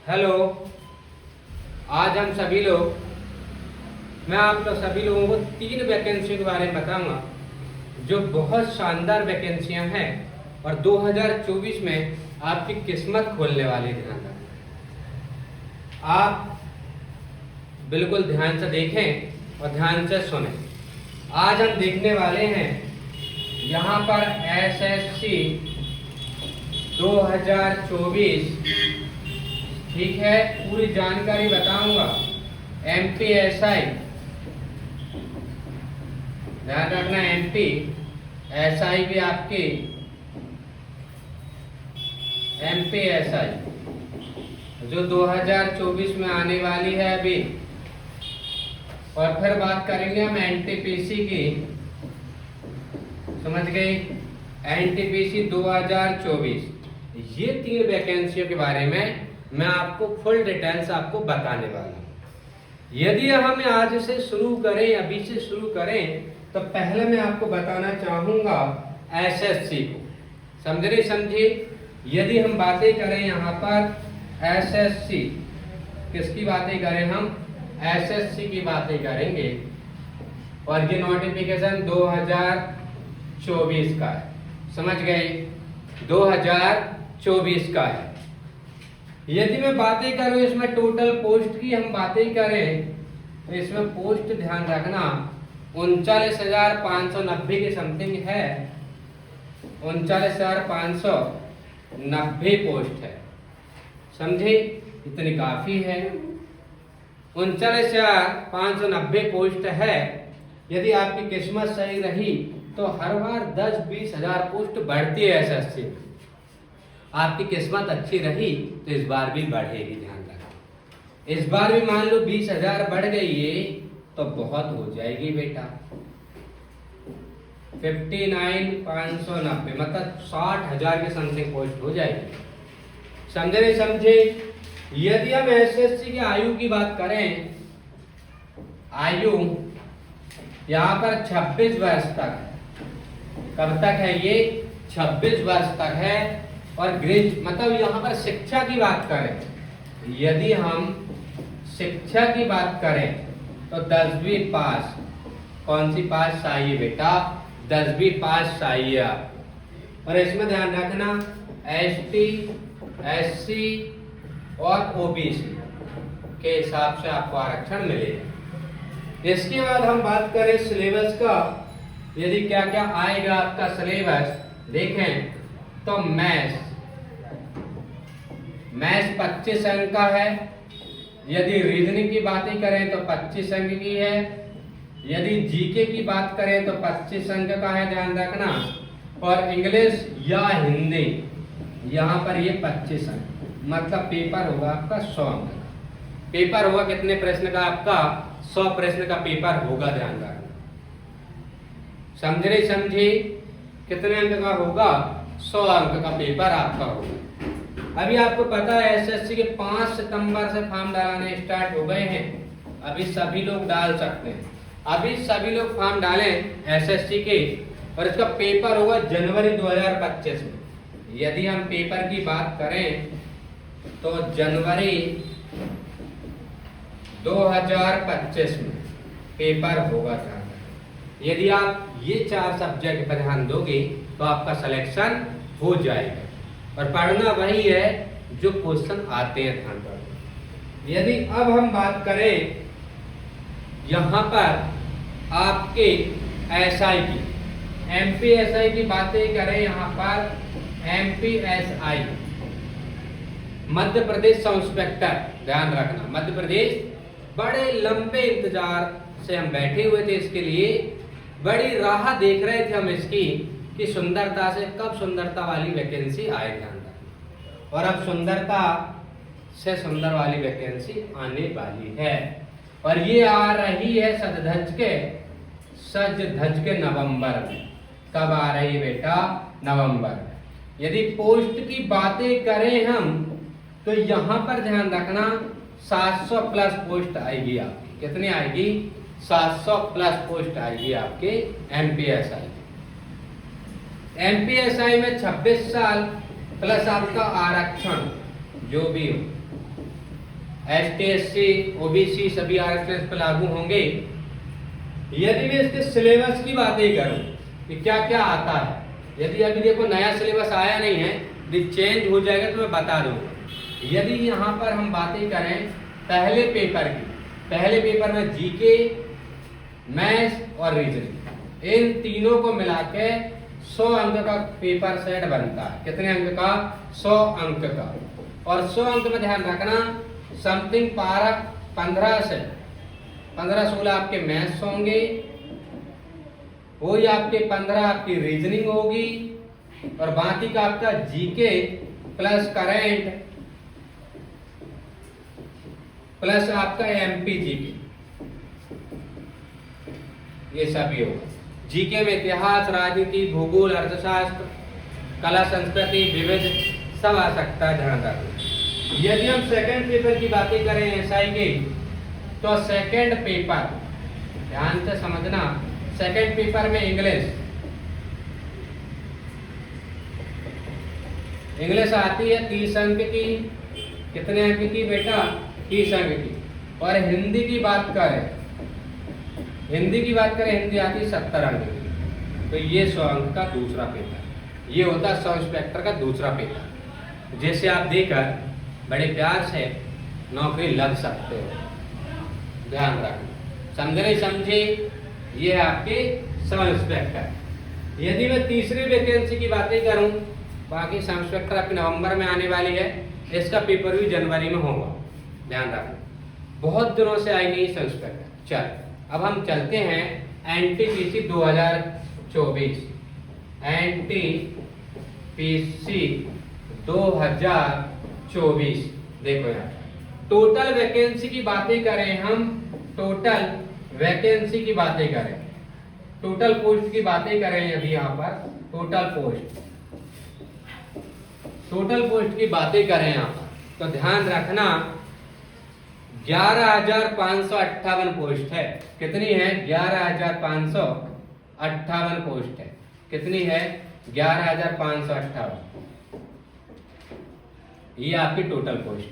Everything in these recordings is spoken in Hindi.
हेलो। आज हम सभी लोग मैं आप लोग सभी लोगों को 3 वैकेंसियों के बारे में बताऊंगा जो बहुत शानदार वैकेंसियां हैं और 2024 में आपकी किस्मत खोलने वाली। ध्यान रखें, आप बिल्कुल ध्यान से देखें और ध्यान से सुने। आज हम देखने वाले हैं यहाँ पर एसएससी 2024, ठीक है, पूरी जानकारी बताऊंगा। एमपीएसआई, ध्यान रखना, एमपीएसआई भी आपकी एमपीएसआई जो 2024 में आने वाली है अभी। और फिर बात करेंगे हम एनटीपीसी की, समझ गए, एनटीपीसी 2024। ये 3 वैकेंसियों के बारे में मैं आपको फुल डिटेल्स आपको बताने वाला हूँ। यदि हम आज से शुरू करें, अभी से शुरू करें, तो पहले मैं आपको बताना चाहूंगा एसएससी को। समझे समझे। यदि हम बातें करें यहाँ पर एसएससी, किसकी बातें करें हम? एसएससी की बातें करेंगे। और ये नोटिफिकेशन 2024 का है, समझ गए, 2024 का है। यदि मैं बातें करूं इसमें टोटल पोस्ट की हम बातें करें तो इसमें पोस्ट ध्यान रखना 39,590 के समथिंग है। 39,590 पोस्ट है, समझे, इतनी काफी है। 39,590 पोस्ट है। यदि आपकी किस्मत सही रही तो हर बार 10-20 हजार पोस्ट बढ़ती है एसएससी में। आपकी किस्मत अच्छी रही तो इस बार भी बढ़ेगी। ध्यान रखना, इस बार भी मान लो 20,000 बढ़ गई है तो बहुत हो जाएगी बेटा। 59,590 मतलब 60,000 के समथिंग पोस्ट हो जाएगी। समझे नहीं समझे। यदि हम एसएससी की आयु की बात करें, आयु यहाँ पर 26 वर्ष तक है। कब तक है ये? 26 वर्ष तक है। और मतलब यहाँ पर शिक्षा की बात करें, यदि हम शिक्षा की बात करें तो 10वीं पास, कौन सी पास चाहिए बेटा? 10वीं पास चाहिए आप। और इसमें ध्यान रखना एसटी, एससी और ओबीसी के हिसाब से आपको आरक्षण मिलेगा। इसके बाद हम बात करें सिलेबस का, यदि क्या क्या आएगा आपका सिलेबस देखें तो मैथ्स 25 अंक का है। यदि रीजनिंग की बातें करें तो 25 अंक की है। यदि जीके की बात करें तो 25 अंक का है, ध्यान रखना। और इंग्लिश या हिंदी यहाँ पर ये 25 अंक, मतलब पेपर होगा आपका 100 अंक का। पेपर होगा कितने प्रश्न का आपका? 100 प्रश्न का पेपर होगा, ध्यान रखना। समझे नहीं समझे। कितने अंक का होगा? 100 अंक का पेपर आपका होगा। अभी आपको पता है एसएससी के 5 सितंबर से फॉर्म डालने स्टार्ट हो गए हैं। अभी सभी लोग डाल सकते हैं, अभी सभी लोग फॉर्म डालें एसएससी के। और इसका पेपर होगा जनवरी 2025 में। यदि हम पेपर की बात करें तो जनवरी 2025 में पेपर होगा। यदि आप ये 4 सब्जेक्ट पर ध्यान दोगे तो आपका सिलेक्शन हो जाएगा। और पढ़ना वही है जो क्वेश्चन आते हैं, ध्यान रखना। यदि अब हम बात करें यहाँ पर आपके एसआई की, एमपीएसआई की बातें करें, यहाँ पर MPSI Madhya Pradesh sub inspector, ध्यान रखना, मध्य प्रदेश। बड़े लंबे इंतजार से हम बैठे हुए थे इसके लिए, बड़ी राह देख रहे थे हम इसकी कि सुंदरता से कब सुंदरता वाली वैकेंसी आए, ध्यान रखना। और अब सुंदरता से सुंदर वाली वैकेंसी आने वाली है। और ये आ रही है सज धज के नवंबर में। कब आ रही है बेटा? नवंबर में। यदि पोस्ट की बातें करें हम तो यहाँ पर ध्यान रखना 700 प्लस पोस्ट आएगी आपकी। कितनी आएगी? 700 प्लस पोस्ट आएगी आपके एमपीएसआई। एमपीएसआई में 26 साल प्लस आपका आरक्षण जो भी हो, ST SC OBC सभी आरक्षण पर लागू होंगे। यदि मैं इसके सिलेबस की बातें करूं कि क्या क्या आता है, यदि अभी देखो नया सिलेबस आया नहीं है, यदि चेंज हो जाएगा तो मैं बता दूंगा। यदि यहाँ पर हम बातें करें पहले पेपर की, पहले पेपर में जीके, मैथ्स और रीजनिंग, इन तीनों को मिला के 100 अंक का पेपर सेट बनता है। कितने अंक का? 100 अंक का। और 100 अंक में ध्यान रखना समथिंग पारा 15 से 15-16 आपके मैथ्स होंगे, वही आपके 15 आपकी रीजनिंग होगी, और बाकी का आपका जीके प्लस करेंट प्लस आपका एमपी जीके, ये सभी होगा। जीके में इतिहास, राजनीति, भूगोल, अर्थशास्त्र, कला, संस्कृति, विविध सब आ सकता है, ध्यान रखना। यदि हम सेकंड पेपर की बातें करें एसआई की, तो सेकंड पेपर ध्यान से समझना, सेकंड पेपर में इंग्लिश आती है 30 अंक की। कितने अंक की बेटा? 30 अंक की। और हिंदी की बात करें, हिंदी आती है 70 अंक की। तो ये 100 अंक का दूसरा पेपर, ये होता है सब इंस्पेक्टर का दूसरा पेपर, जैसे आप देकर बड़े प्यार से नौकरी लग सकते हो, ध्यान रखना। समझे नहीं समझे? ये है आपके सब इंस्पेक्टर। यदि मैं तीसरी वैकेंसी की बातें करूं, बाकी सब इंस्पेक्टर आपके नवंबर में आने वाली है, इसका पेपर भी जनवरी में होगा, ध्यान रखना। बहुत दिनों से आई नहीं सब इंस्पेक्टर। चल अब हम चलते हैं एनटीपीसी 2024, एनटीपीसी 2024। देखो यार, टोटल वैकेंसी की बातें करें हम, टोटल वैकेंसी की बातें करें, टोटल पोस्ट की बातें करें, यदि यहाँ पर टोटल पोस्ट की बातें करें यहाँ पर, तो ध्यान रखना 11,558 पोस्ट है। कितनी है? 11,558 पोस्ट है। कितनी है? 11,558। ये आपकी टोटल पोस्ट है।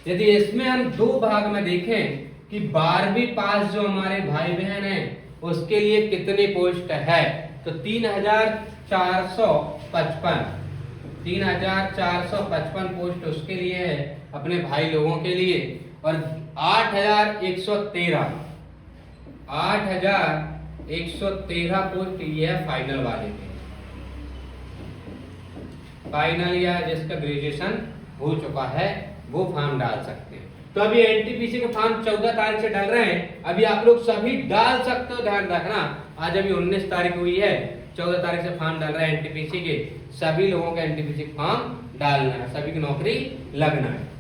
यदि इसमें हम दो भाग में देखें कि 12वीं पास जो हमारे भाई बहन हैं उसके लिए कितनी पोस्ट है, तो 3,455 पोस्ट उसके लिए है, अपने भाई लोगों के लिए। और 8,113 पोस्ट ये है फाइनल वाले के, फाइनल या जिसका ग्रेजुएशन हो चुका है वो फॉर्म डाल सकते हैं। तो अभी एनटीपीसी के फॉर्म 14 तारीख से डाल रहे हैं, अभी आप लोग सभी डाल सकते हो, ध्यान रखना। आज अभी 19 तारीख हुई है, 14 तारीख से फॉर्म डाल रहे हैं एनटीपीसी के। सभी लोगों का एनटीपीसी फॉर्म डालना है, सभी की नौकरी लगना है।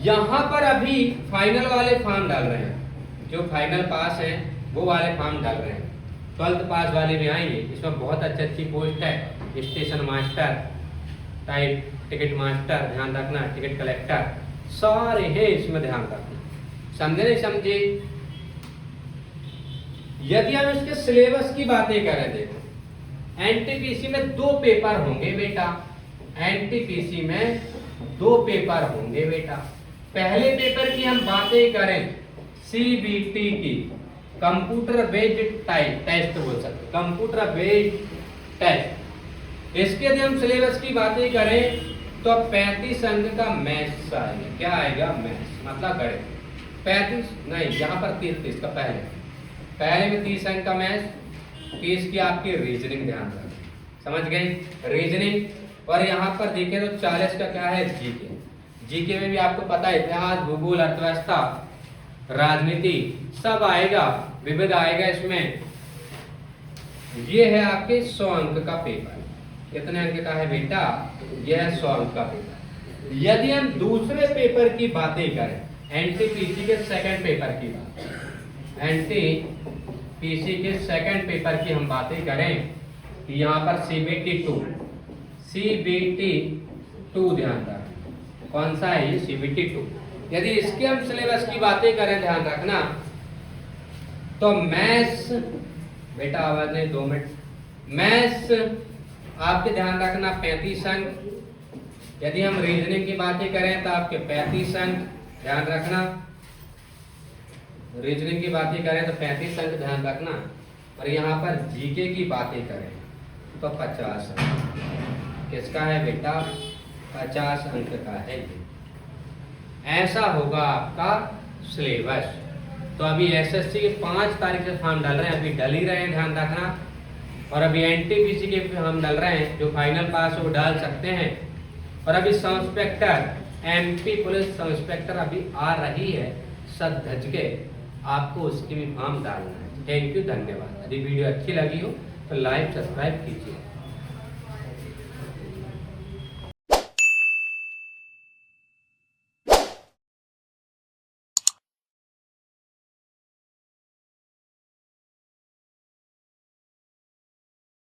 यहाँ पर अभी फाइनल वाले फॉर्म डाल रहे हैं, जो फाइनल पास हैं वो वाले फॉर्म डाल रहे हैं। 12th पास वाले भी आएंगे, इसमें बहुत अच्छी पोस्ट है, station master type, ticket master, ध्यान रखना, टिकट कलेक्टर, सारे हैं इसमें, ध्यान रखना। समझे नहीं समझे? यदि हम इसके सिलेबस की बातें करें, देखो एनटीपीसी में 2 पेपर होंगे बेटा, एनटीपीसी में 2 पेपर होंगे बेटा। पहले पेपर की हम बातें करें सीबीटी की, कंप्यूटर बेस्ड टेस्ट बोल सकते, कंप्यूटर बेस्ड टेस्ट। इसके यदि हम सिलेबस की बातें करें तो 35 अंक का मैथ्स आएगा। क्या आएगा? मैथ्स, मतलब गणित। 35 नहीं, यहाँ पर 30 का पहले में 30 अंक का मैथ्स, 30 की आपकी रीजनिंग, ध्यान रखें, समझ गए? रीजनिंग। और यहाँ पर देखें तो 40 का क्या है? जीके। जीके में भी आपको पता है इतिहास, भूगोल, अर्थव्यवस्था, राजनीति सब आएगा, विविध आएगा इसमें। ये है आपके 100 अंक का पेपर। कितने अंक का है बेटा? यह है 100 अंक का पेपर। यदि हम दूसरे पेपर की बातें करें, एनटीपीसी के सेकंड पेपर की बात, एनटीपीसी के सेकंड पेपर की हम बातें करें कि यहाँ पर सीबीटी 2 ध्यान रखें, कौन सा है ये? सीबीटी 2। यदि इसके हम सिलेबस की बातें करें, ध्यान रखना, तो मैथ्स बेटा, आवाज नहीं, 2 मिनट। मैथ्स आपके ध्यान रखना 35 अंक। यदि हम रीजनिंग की बातें करें तो आपके 35 अंक। ध्यान रखना। रीजनिंग की बातें करें तो 35 अंक ध्यान रखना, और यहाँ पर जीके की बातें करें तो 50 अंक। किसका है बेटा? 50 अंक का है ये। ऐसा होगा आपका सिलेबस। तो अभी एसएससी के 5 तारीख से फॉर्म डाल रहे हैं, अभी डल ही रहे हैं, ध्यान रखना। और अभी एनटीपीसी के भी हम डाल रहे हैं, जो फाइनल पास हो डाल सकते हैं। और अभी sub inspector, MP police sub inspector अभी आ रही है, सद धज के आपको उसकी भी फॉर्म डालना है। थैंक यू, धन्यवाद। यदि वीडियो अच्छी लगी हो तो लाइक सब्सक्राइब कीजिए।